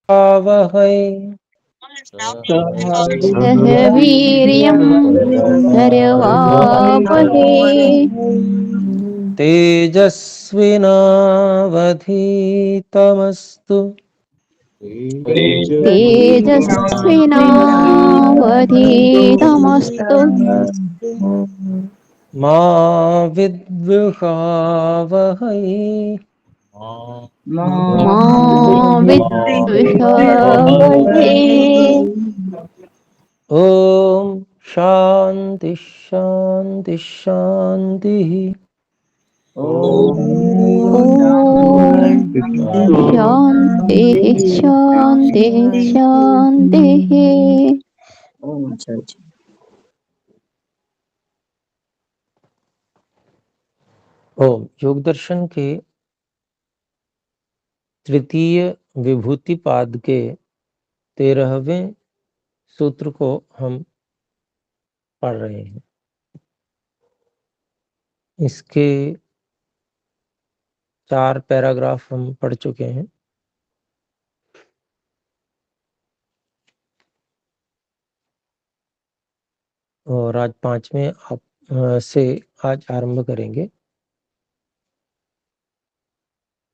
वहै सह वीर्यं करवावहै तेजस्विनावधीतमस्तु तेजस्विनावधीतमस्तु मा विद्विषावहै मा विद्विषावहै। ॐ शान्ति शान्ति शान्तिः। ॐ शान्तिः शान्तिः शान्तिः। ओम योग दर्शन के तृतीय विभूति पाद के 13वें सूत्र को हम पढ़ रहे हैं। इसके 4 पैराग्राफ हम पढ़ चुके हैं और आज 5वें से आज आरंभ करेंगे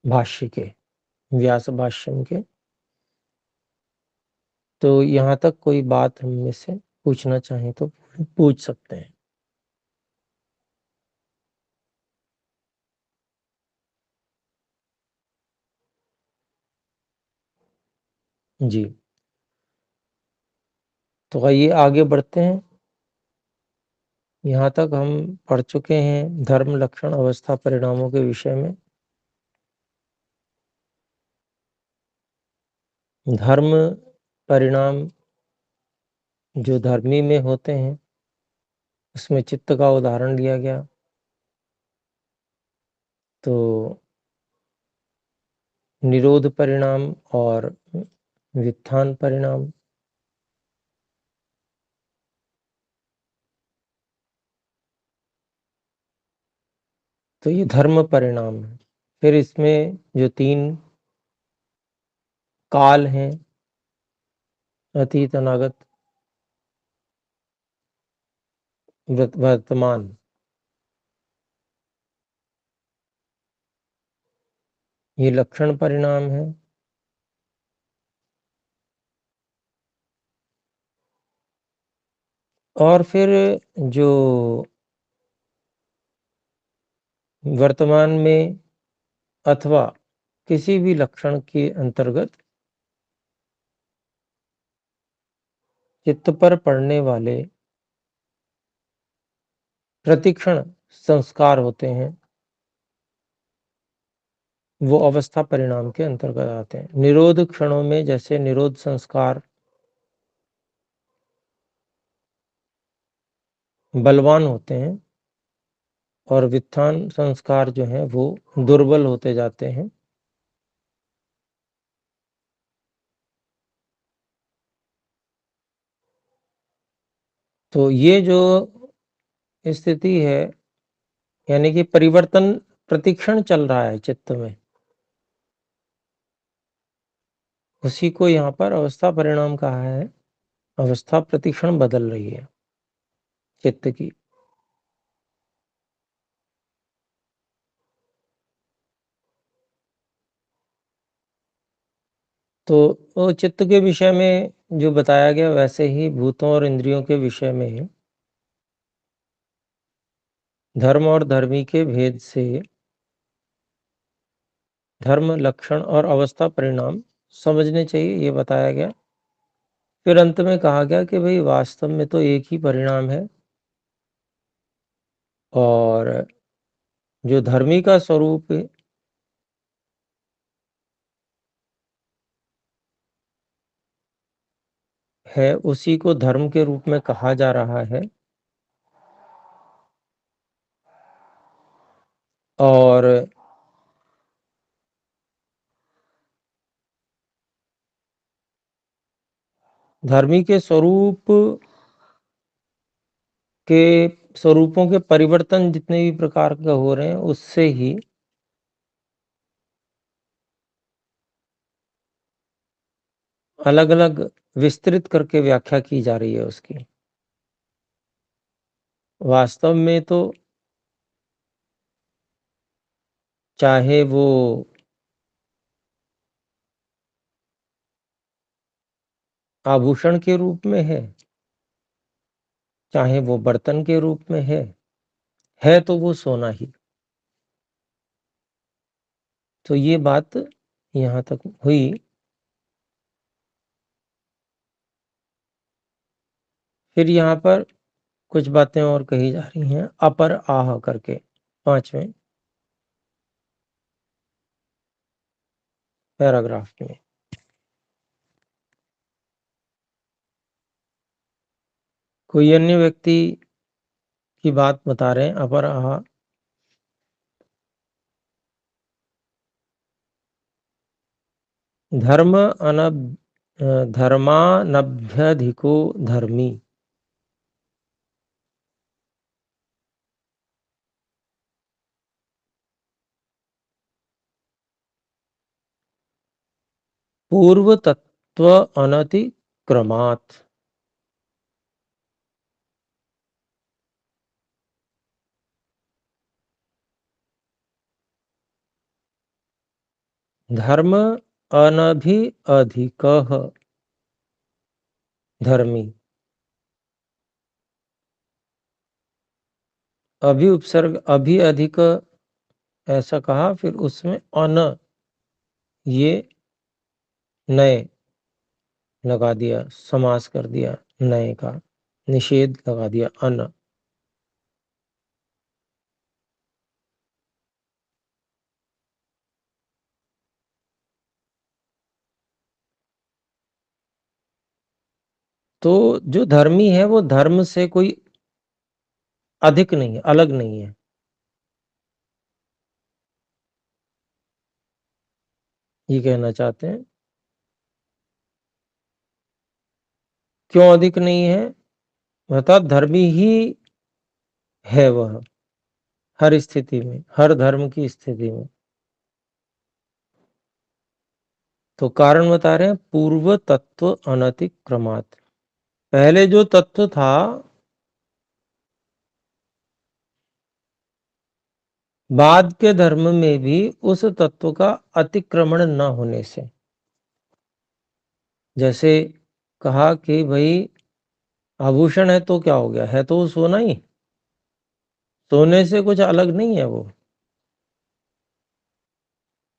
भाष्य के, व्यास भाष्यम के। तो यहाँ तक कोई बात हम में से पूछना चाहें तो पूछ सकते हैं। जी, तो आइए आगे बढ़ते हैं। यहाँ तक हम पढ़ चुके हैं धर्म, लक्षण, अवस्था, परिणामों के विषय में। धर्म परिणाम जो धर्मी में होते हैं उसमें चित्त का उदाहरण लिया गया। तो निरोध परिणाम और वित्थान परिणाम, तो ये धर्म परिणाम है। फिर इसमें जो 3 काल हैं, अतीत, अनागत, वर्तमान, ये लक्षण परिणाम है। और फिर जो वर्तमान में अथवा किसी भी लक्षण के अंतर्गत चित्त पर पड़ने वाले प्रतिक्षण संस्कार होते हैं, वो अवस्था परिणाम के अंतर्गत आते हैं। निरोध क्षणों में जैसे निरोध संस्कार बलवान होते हैं और वित्थान संस्कार जो हैं वो दुर्बल होते जाते हैं। तो ये जो स्थिति है, यानी कि परिवर्तन प्रतिक्षण चल रहा है चित्त में, उसी को यहाँ पर अवस्था परिणाम कहा है। अवस्था प्रतिक्षण बदल रही है चित्त की। तो वो चित्त के विषय में जो बताया गया वैसे ही भूतों और इंद्रियों के विषय में धर्म और धर्मी के भेद से धर्म, लक्षण और अवस्था परिणाम समझने चाहिए, ये बताया गया। फिर अंत में कहा गया कि भाई वास्तव में तो एक ही परिणाम है और जो धर्मी का स्वरूप है उसी को धर्म के रूप में कहा जा रहा है। और धर्मी के स्वरूप के स्वरूपों के परिवर्तन जितने भी प्रकार के हो रहे हैं उससे ही अलग-अलग विस्तृत करके व्याख्या की जा रही है उसकी। वास्तव में तो चाहे वो आभूषण के रूप में चाहे वो बर्तन के रूप में है तो वो सोना ही। तो ये बात यहाँ तक हुई। फिर यहाँ पर कुछ बातें और कही जा रही हैं अपर आह करके 5वें पैराग्राफ में। कोई अन्य व्यक्ति की बात बता रहे हैं अपर आह। धर्मानभ्यधिको धर्मी। पूर्व तत्व अनतिक्रमात्। धर्म अनभि अधिकः धर्मी। अभि उपसर्ग अभि अधिक ऐसा कहा, फिर उसमें अन ये नए लगा दिया, समास कर दिया, नए का निषेध लगा दिया अन। तो जो धर्मी है वो धर्म से कोई अधिक नहीं है, अलग नहीं है, ये कहना चाहते हैं। क्यों अधिक नहीं है? अर्थात धर्मी ही है वह हर स्थिति में, हर धर्म की स्थिति में। तो कारण बता रहे हैं पूर्व तत्व अनतिक्रमात्। पहले जो तत्व था बाद के धर्म में भी उस तत्व का अतिक्रमण न होने से। जैसे कहा कि भाई आभूषण है तो क्या हो गया, है तो वो सोना ही, सोने से कुछ अलग नहीं है वो,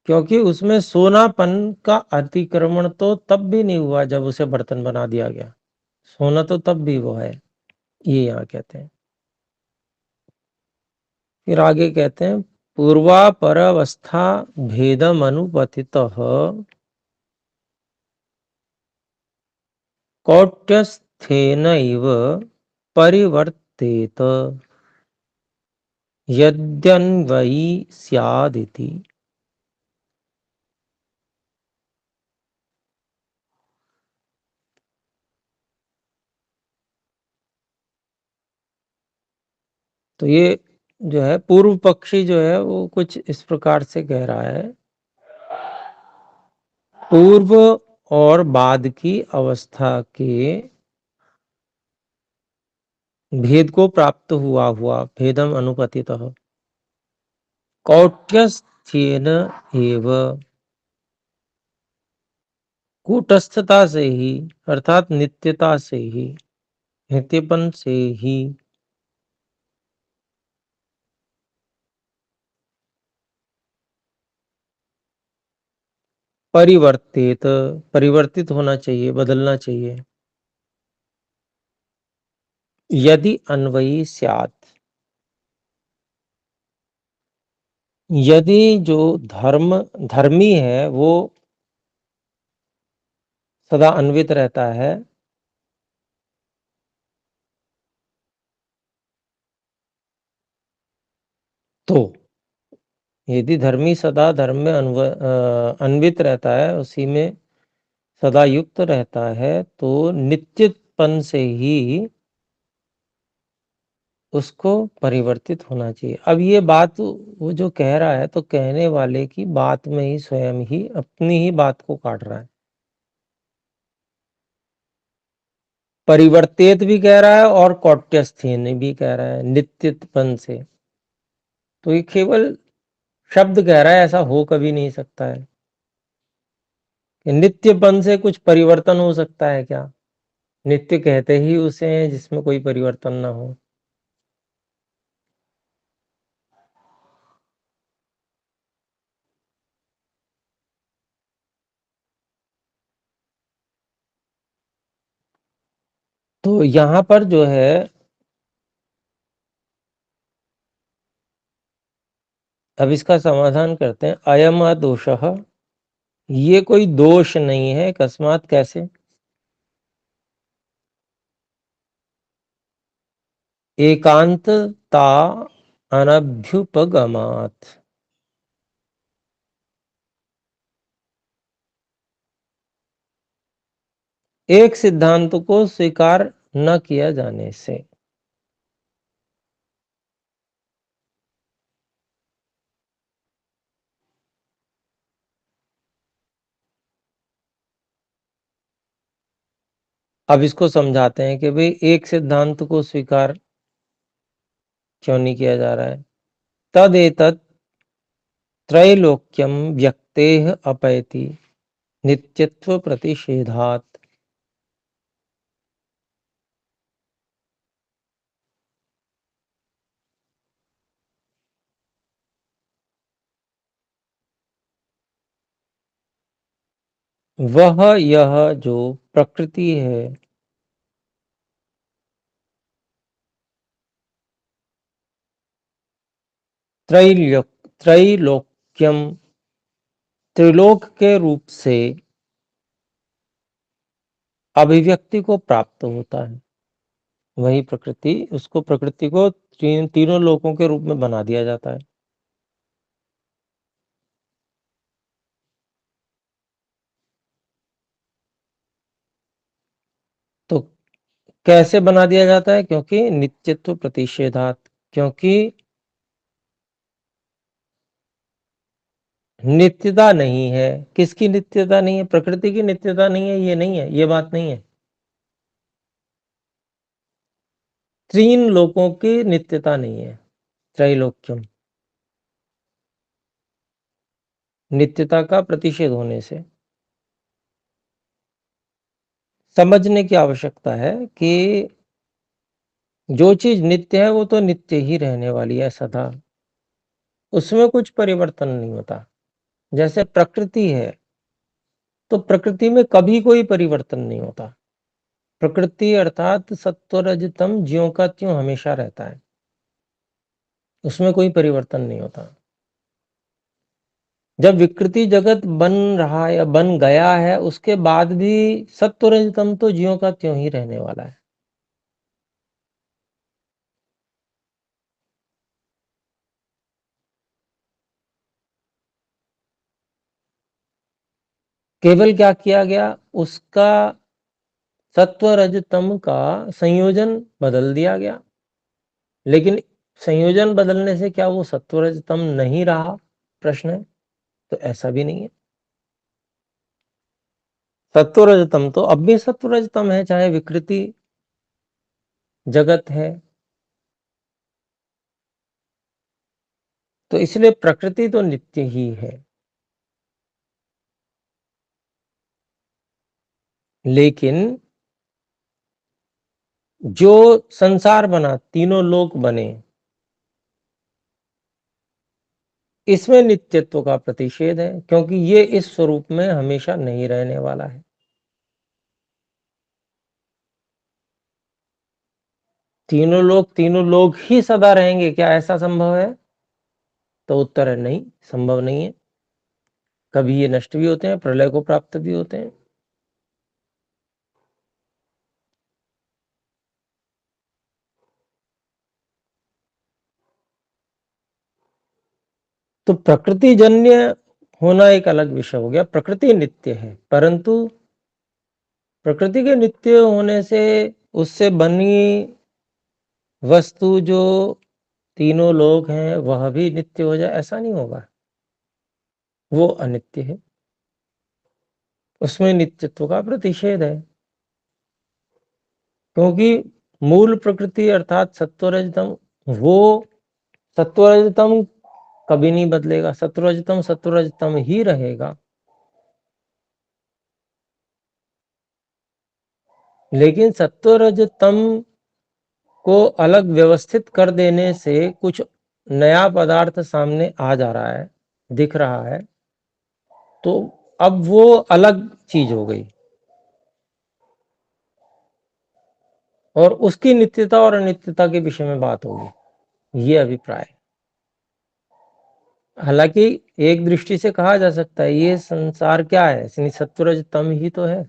क्योंकि उसमें सोनापन का अतिक्रमण तो तब भी नहीं हुआ जब उसे बर्तन बना दिया गया। सोना तो तब भी वो है, ये यहाँ कहते हैं। फिर आगे कहते हैं पूर्वापरावस्था भेदम अनुपतितः कौट्यस्थेनैव परिवर्तेत यद्यन्वयी स्यादिति। तो ये जो है पूर्व पक्षी जो है वो कुछ इस प्रकार से कह रहा है, पूर्व और बाद की अवस्था के भेद को प्राप्त हुआ भेदम अनुपतितः कौट्यस्थेन एव, कूटस्थता से ही अर्थात नित्यता से ही, नित्यपन से ही परिवर्तित होना चाहिए, बदलना चाहिए। यदि अन्वयी स्यात्, यदि जो धर्मी है वो सदा अन्वित रहता है, तो यदि धर्मी सदा धर्म में अन्वित रहता है, उसी में सदा युक्त रहता है, तो नित्यपन से ही उसको परिवर्तित होना चाहिए। अब ये बात वो जो कह रहा है तो कहने वाले की बात में ही स्वयं ही अपनी ही बात को काट रहा है। परिवर्तित भी कह रहा है और कौट्यस्थीन भी कह रहा है नित्यपन से। तो ये केवल शब्द कह रहा है, ऐसा हो कभी नहीं सकता है कि नित्यपन से कुछ परिवर्तन हो सकता है क्या। नित्य कहते ही उसे हैं जिसमें कोई परिवर्तन ना हो। तो यहां पर जो है अब इसका समाधान करते हैं। अयम दोषः, ये कोई दोष नहीं है। अकस्मात कैसे? एकांतता अनभ्युपगमात्, एक सिद्धांत को स्वीकार न किया जाने से। अब इसको समझाते हैं कि भाई एक सिद्धांत को स्वीकार क्यों नहीं किया जा रहा है। तदेतत् त्रैलोक्यम व्यक्तेः अपैति नित्यत्व प्रतिषेधात्। वह यह जो प्रकृति है, त्रैलोक्यम, त्रिलोक के रूप से अभिव्यक्ति को प्राप्त होता है। वही प्रकृति, उसको प्रकृति को तीनों लोकों के रूप में बना दिया जाता है। तो कैसे बना दिया जाता है? क्योंकि नित्यत्व प्रतिषेधात्, क्योंकि नित्यता नहीं है। किसकी नित्यता नहीं है? प्रकृति की नित्यता नहीं है, ये नहीं है, ये बात नहीं है। तीन लोकों की नित्यता नहीं है। त्रैलोक्यम, नित्यता का प्रतिषेध होने से समझने की आवश्यकता है कि जो चीज नित्य है वो तो नित्य ही रहने वाली है सदा, उसमें कुछ परिवर्तन नहीं होता। जैसे प्रकृति है, तो प्रकृति में कभी कोई परिवर्तन नहीं होता। प्रकृति अर्थात सत्वरजतम ज्यों का त्यों हमेशा रहता है, उसमें कोई परिवर्तन नहीं होता। जब विकृति जगत बन रहा है या बन गया है, उसके बाद भी सत्वरजतम तो ज्यों का त्यों ही रहने वाला है। केवल क्या किया गया, उसका सत्व रजतम का संयोजन बदल दिया गया। लेकिन संयोजन बदलने से क्या वो सत्व रजतम नहीं रहा? प्रश्न है। तो ऐसा भी नहीं है। सत्व रजतम तो अब भी सत्व रजतम है, चाहे विकृति जगत है। तो इसलिए प्रकृति तो नित्य ही है। लेकिन जो संसार बना, तीनों लोक बने, इसमें नित्यत्व का प्रतिषेध है, क्योंकि ये इस स्वरूप में हमेशा नहीं रहने वाला है। तीनों लोग ही सदा रहेंगे, क्या ऐसा संभव है? तो उत्तर है नहीं, संभव नहीं है। कभी ये नष्ट भी होते हैं, प्रलय को प्राप्त भी होते हैं। तो प्रकृति जन्य होना एक अलग विषय हो गया। प्रकृति नित्य है, परंतु प्रकृति के नित्य होने से उससे बनी वस्तु जो तीनों लोग हैं वह भी नित्य हो जाए, ऐसा नहीं होगा। वो अनित्य है, उसमें नित्यत्व का प्रतिषेध है। क्योंकि मूल प्रकृति अर्थात सत्वरजतम, वो सत्वरजतम कभी नहीं बदलेगा, सत्वरजतम सत्वरजतम ही रहेगा। लेकिन सत्वरजतम को अलग व्यवस्थित कर देने से कुछ नया पदार्थ सामने आ जा रहा है, दिख रहा है, तो अब वो अलग चीज हो गई और उसकी नित्यता और अनित्यता के विषय में बात होगी, ये अभिप्राय। हालांकि एक दृष्टि से कहा जा सकता है ये संसार क्या है, सत्वरज तम ही तो है।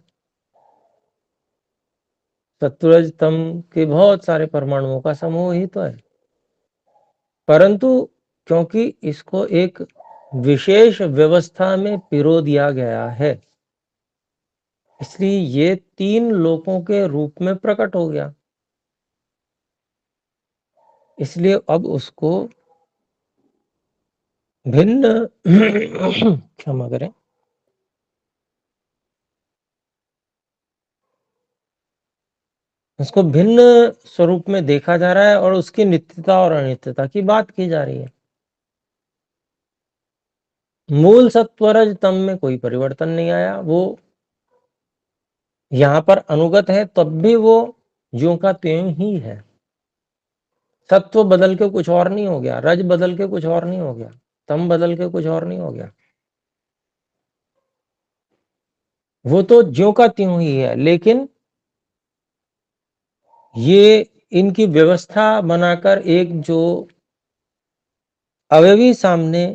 सत्वरज तम के बहुत सारे परमाणुओं का समूह ही तो है, परंतु क्योंकि इसको एक विशेष व्यवस्था में पिरो दिया गया है, इसलिए ये 3 लोकों के रूप में प्रकट हो गया। इसलिए अब उसको भिन्न क्षमा करें, उसको भिन्न स्वरूप में देखा जा रहा है और उसकी नित्यता और अनित्यता की बात की जा रही है। मूल सत्वरज तम में कोई परिवर्तन नहीं आया, वो यहां पर अनुगत है, तब भी वो ज्यों का त्यों ही है। सत्व बदल के कुछ और नहीं हो गया, रज बदल के कुछ और नहीं हो गया, तम बदल के कुछ और नहीं हो गया, वो तो ज्यों का त्यों ही है। लेकिन ये इनकी व्यवस्था बनाकर एक जो अवयवी सामने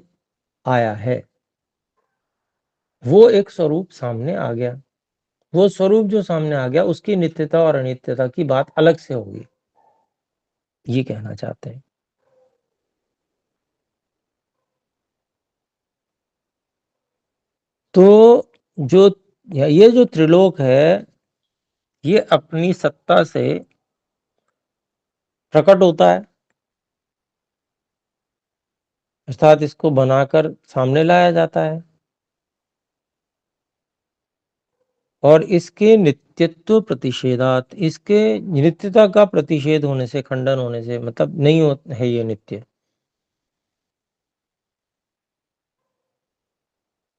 आया है, वो एक स्वरूप सामने आ गया। वो स्वरूप जो सामने आ गया उसकी नित्यता और अनित्यता की बात अलग से होगी, ये कहना चाहते हैं। तो जो ये जो त्रिलोक है, ये अपनी सत्ता से प्रकट होता है, अर्थात इसको बनाकर सामने लाया जाता है और इसके नित्यत्व प्रतिषेधात, इसके नित्यता का प्रतिषेध होने से, खंडन होने से, मतलब नहीं है ये नित्य।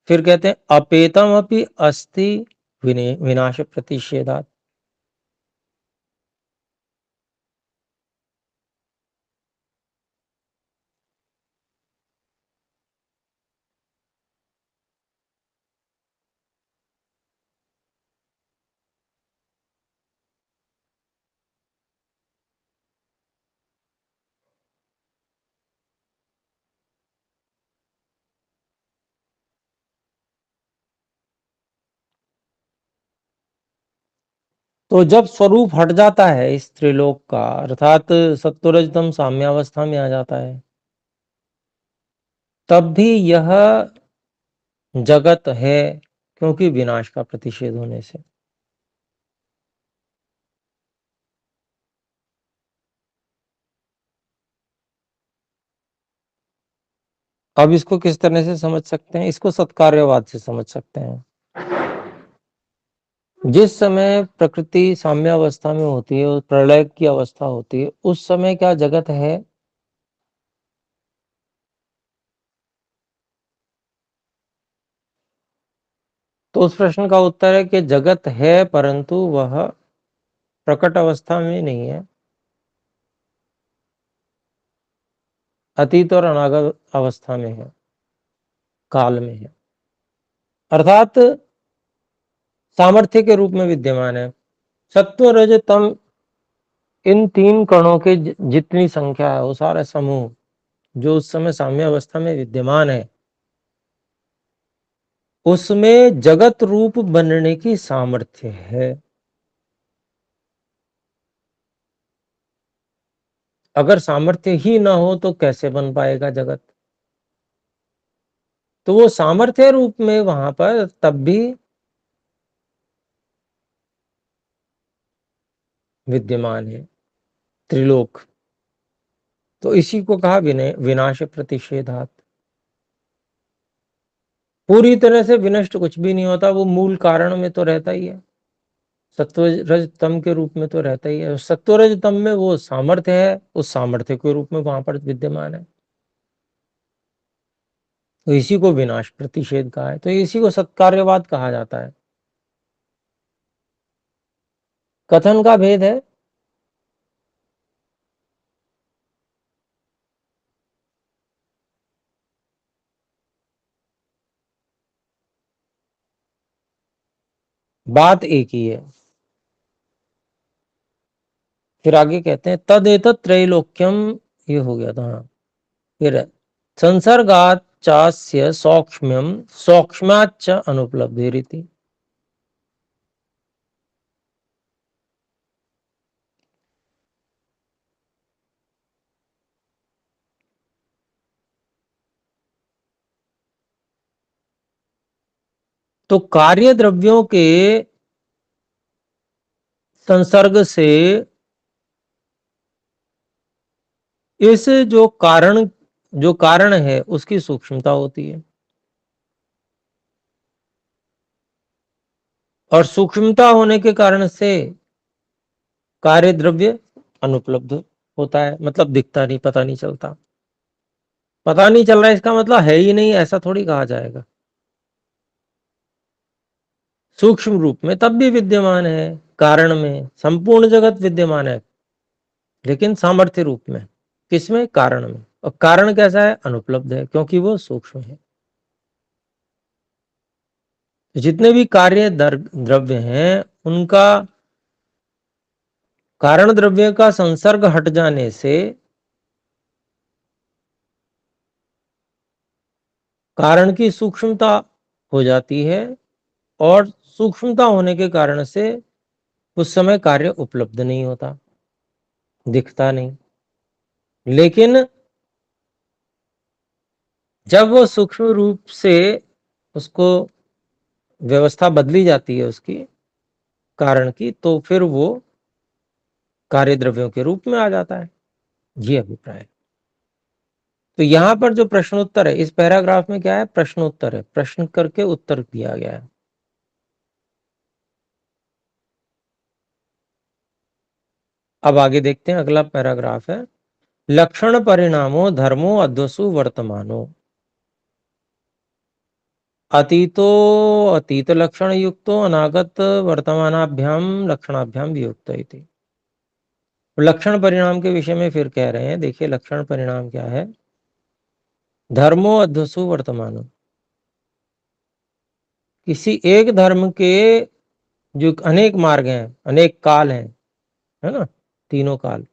फिर कहते हैं अपेतम अपि अस्ति विनाश प्रतिषेधात। तो जब स्वरूप हट जाता है इस त्रिलोक का, अर्थात सत्वरजतम साम्यावस्था में आ जाता है, तब भी यह जगत है, क्योंकि विनाश का प्रतिषेध होने से। अब इसको किस तरह से समझ सकते हैं, इसको सत्कार्यवाद से समझ सकते हैं। जिस समय प्रकृति साम्यावस्था में होती है और प्रलय की अवस्था होती है, उस समय क्या जगत है? तो उस प्रश्न का उत्तर है कि जगत है, परंतु वह प्रकट अवस्था में नहीं है, अतीत और अनागत अवस्था में है, काल में है, अर्थात सामर्थ्य के रूप में विद्यमान है। सत्व रज तम, इन 3 कणों के जितनी संख्या है, वो सारा समूह जो उस समय साम्य अवस्था में विद्यमान है, उसमें जगत रूप बनने की सामर्थ्य है। अगर सामर्थ्य ही ना हो तो कैसे बन पाएगा जगत? तो वो सामर्थ्य रूप में वहां पर तब भी विद्यमान है त्रिलोक। तो इसी को कहा विनाश प्रतिषेधात। पूरी तरह से विनष्ट कुछ भी नहीं होता, वो मूल कारण में तो रहता ही है, सत्व रज तम के रूप में तो रहता ही है। सत्व रज तम में वो सामर्थ्य है, उस सामर्थ्य के रूप में वहां पर विद्यमान है, तो इसी को विनाश प्रतिषेध कहा है, तो इसी को सत्कार्यवाद कहा जाता है। कथन का भेद है। बात एक ही है। फिर आगे कहते हैं तदेतत् त्रैलोक्यम, ये हो गया था। हाँ, फिर संसर्गात चास्य सौक्ष्म्यम सौक्ष्म्याच्च अनुपलब्धिरिति। तो कार्य द्रव्यों के संसर्ग से इस जो कारण है उसकी सूक्ष्मता होती है, और सूक्ष्मता होने के कारण से कार्य द्रव्य अनुपलब्ध होता है, मतलब दिखता नहीं, पता नहीं चलता। पता नहीं चल रहा है इसका मतलब है ही नहीं, ऐसा थोड़ी कहा जाएगा। सूक्ष्म रूप में तब भी विद्यमान है, कारण में संपूर्ण जगत विद्यमान है, लेकिन सामर्थ्य रूप में किसमें? कारण में। और कारण कैसा है? अनुपलब्ध है, क्योंकि वो सूक्ष्म है। जितने भी कार्य द्रव्य हैं उनका कारण द्रव्य का संसर्ग हट जाने से कारण की सूक्ष्मता हो जाती है, और सूक्ष्मता होने के कारण से उस समय कार्य उपलब्ध नहीं होता, दिखता नहीं। लेकिन जब वो सूक्ष्म रूप से उसको व्यवस्था बदली जाती है उसकी कारण की, तो फिर वो कार्य द्रव्यों के रूप में आ जाता है। ये अभिप्राय है। तो यहां पर जो प्रश्नोत्तर है इस पैराग्राफ में, क्या है? प्रश्नोत्तर है, प्रश्न करके उत्तर दिया गया है। अब आगे देखते हैं, अगला पैराग्राफ है लक्षण परिणामो धर्मो अध्वसु वर्तमानो अतीतो अतीत लक्षण युक्तो अनागत वर्तमानाभ्याम लक्षणाभ्याम वियुक्त इति। लक्षण परिणाम के विषय में फिर कह रहे हैं, देखिए लक्षण परिणाम क्या है। धर्मो अध्वसु वर्तमानो, किसी एक धर्म के जो अनेक मार्ग हैं, अनेक काल हैं, है ना, तीनों काल।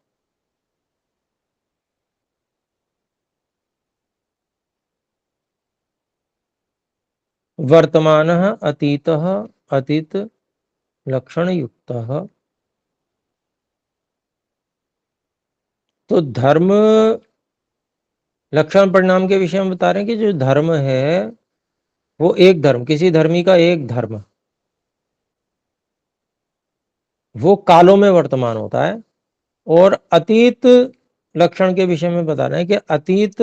वर्तमान अतीत अतीत लक्षण युक्त। तो धर्म लक्षण परिणाम के विषय में बता रहे हैं कि जो धर्म है वो एक धर्म, किसी धर्मी का एक धर्म वो कालों में वर्तमान होता है। और अतीत लक्षण के विषय में बता रहे हैं कि अतीत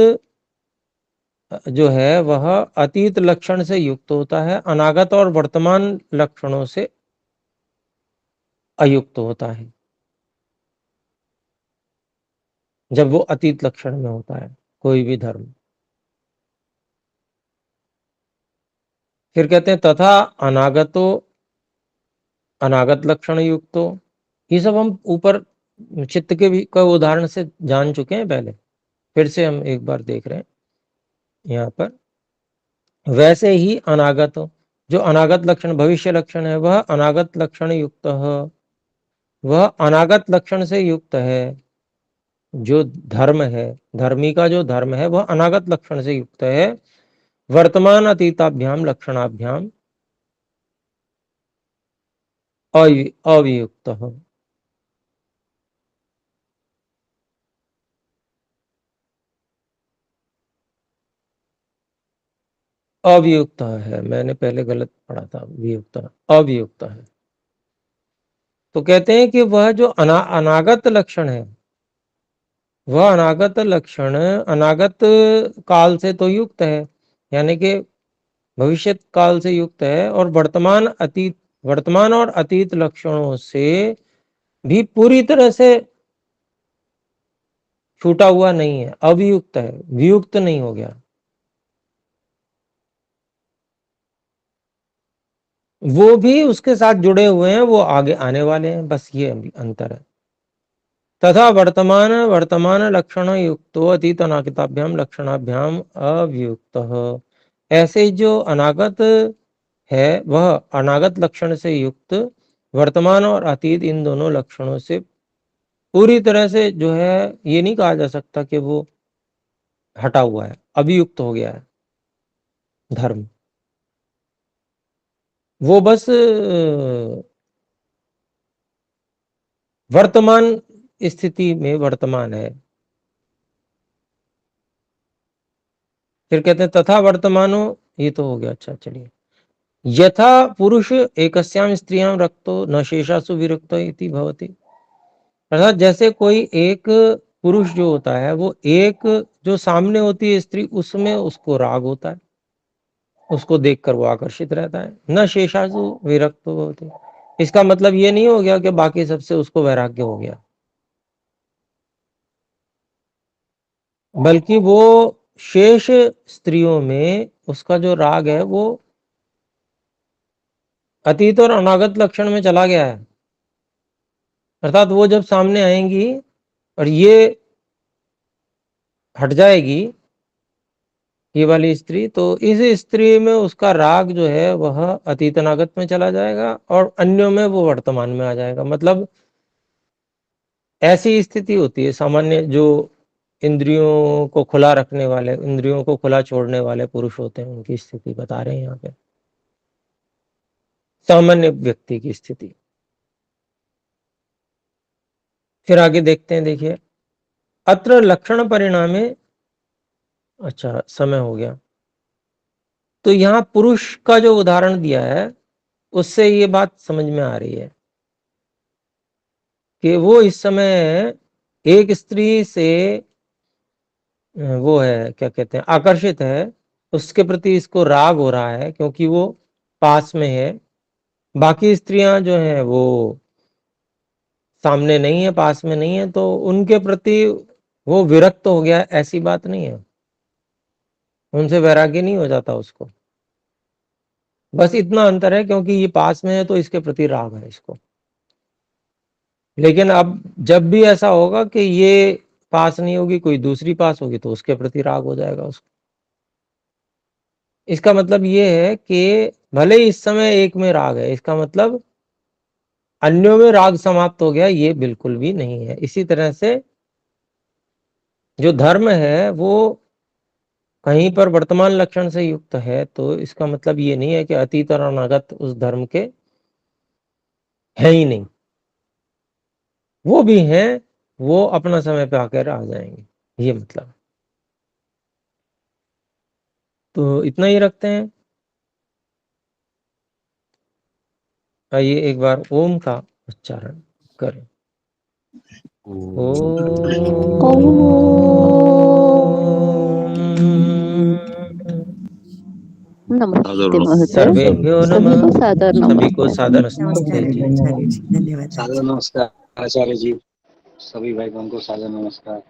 जो है वह अतीत लक्षण से युक्त होता है, अनागत और वर्तमान लक्षणों से अयुक्त होता है, जब वो अतीत लक्षण में होता है कोई भी धर्म। फिर कहते हैं तथा अनागतो अनागत लक्षण युक्तो। ये सब हम ऊपर चित्त के भी का उदाहरण से जान चुके हैं पहले, फिर से हम एक बार देख रहे हैं यहाँ पर। वैसे ही अनागत, जो अनागत लक्षण भविष्य लक्षण है वह अनागत लक्षण युक्त है, वह अनागत लक्षण से युक्त है। जो धर्म है, धर्मी का जो धर्म है वह अनागत लक्षण से युक्त है। वर्तमान अतीताभ्याम लक्षणाभ्याम अवियुक्त है। अवियुक्त है, मैंने पहले गलत पढ़ा था, वियुक्त अवियुक्त है। तो कहते हैं कि वह जो अनागत लक्षण है, वह अनागत लक्षण अनागत काल से तो युक्त है, यानी कि भविष्य काल से युक्त है, और वर्तमान अतीत वर्तमान और अतीत लक्षणों से भी पूरी तरह से छूटा हुआ नहीं है, अवियुक्त है, वियुक्त नहीं हो गया। वो भी उसके साथ जुड़े हुए हैं, वो आगे आने वाले हैं, बस ये अंतर है। तथा वर्तमान लक्षण युक्तो अतीत अनागताभ्याम लक्षणाभ्याम अवियुक्त। ऐसे जो अनागत है वह अनागत लक्षण से युक्त वर्तमान और अतीत इन दोनों लक्षणों से पूरी तरह से जो है ये नहीं कहा जा सकता कि वो हटा हुआ है, अभियुक्त हो गया है धर्म। वो बस वर्तमान स्थिति में वर्तमान है। फिर कहते हैं तथा वर्तमानो, ये तो हो गया। अच्छा चलिए, यथा पुरुष एकस्याम स्त्रियां रक्तो न शेषासु विरक्तो इति भवति। अर्थात जैसे कोई एक पुरुष जो होता है वो एक जो सामने होती है स्त्री, उसमें उसको राग होता है, उसको देखकर वो आकर्षित रहता है। न शेषासु विरक्तो भवति, इसका मतलब ये नहीं हो गया कि बाकी सबसे उसको वैराग्य हो गया, बल्कि वो शेष स्त्रियों में उसका जो राग है वो अतीत और अनागत लक्षण में चला गया है। अर्थात वो जब सामने आएंगी और ये हट जाएगी, ये वाली स्त्री, तो इस स्त्री में उसका राग जो है वह अतीत अनागत में चला जाएगा और अन्यों में वो वर्तमान में आ जाएगा। मतलब ऐसी स्थिति होती है सामान्य, जो इंद्रियों को खुला रखने वाले, इंद्रियों को खुला छोड़ने वाले पुरुष होते हैं, उनकी स्थिति बता रहे हैं यहाँ पे, सामान्य व्यक्ति की स्थिति। फिर आगे देखते हैं, देखिए, अत्र लक्षण परिणामे, अच्छा समय हो गया, तो यहाँ पुरुष का जो उदाहरण दिया है उससे ये बात समझ में आ रही है कि वो इस समय एक स्त्री से वो है, क्या कहते हैं, आकर्षित है, उसके प्रति इसको राग हो रहा है क्योंकि वो पास में है। बाकी स्त्रियां जो हैं वो सामने नहीं है, पास में नहीं है, तो उनके प्रति वो विरक्त हो गया, ऐसी बात नहीं है, उनसे वैराग्य नहीं हो जाता उसको। बस इतना अंतर है क्योंकि ये पास में है तो इसके प्रति राग है इसको। लेकिन अब जब भी ऐसा होगा कि ये पास नहीं होगी, कोई दूसरी पास होगी, तो उसके प्रति राग हो जाएगा उसको। इसका मतलब ये है कि भले ही इस समय एक में राग है, इसका मतलब अन्यों में राग समाप्त हो गया, ये बिल्कुल भी नहीं है। इसी तरह से जो धर्म है वो कहीं पर वर्तमान लक्षण से युक्त है, तो इसका मतलब ये नहीं है कि अतीत और अनागत उस धर्म के है ही नहीं, वो भी हैं, वो अपना समय पे आकर आ जाएंगे, ये मतलब। तो इतना ही रखते हैं। आइए एक बार ओम का उच्चारण करें। नमस्ते महोदय, सर्वेभ्यो सभी नमः, को सादर सभी को नमस्ते। सादर नमस्कार नमस्ते जी। आचार्य जी, धन्यवाद। सादर नमस्कार आचार्य जी, सभी भाई बहन को सादर नमस्कार।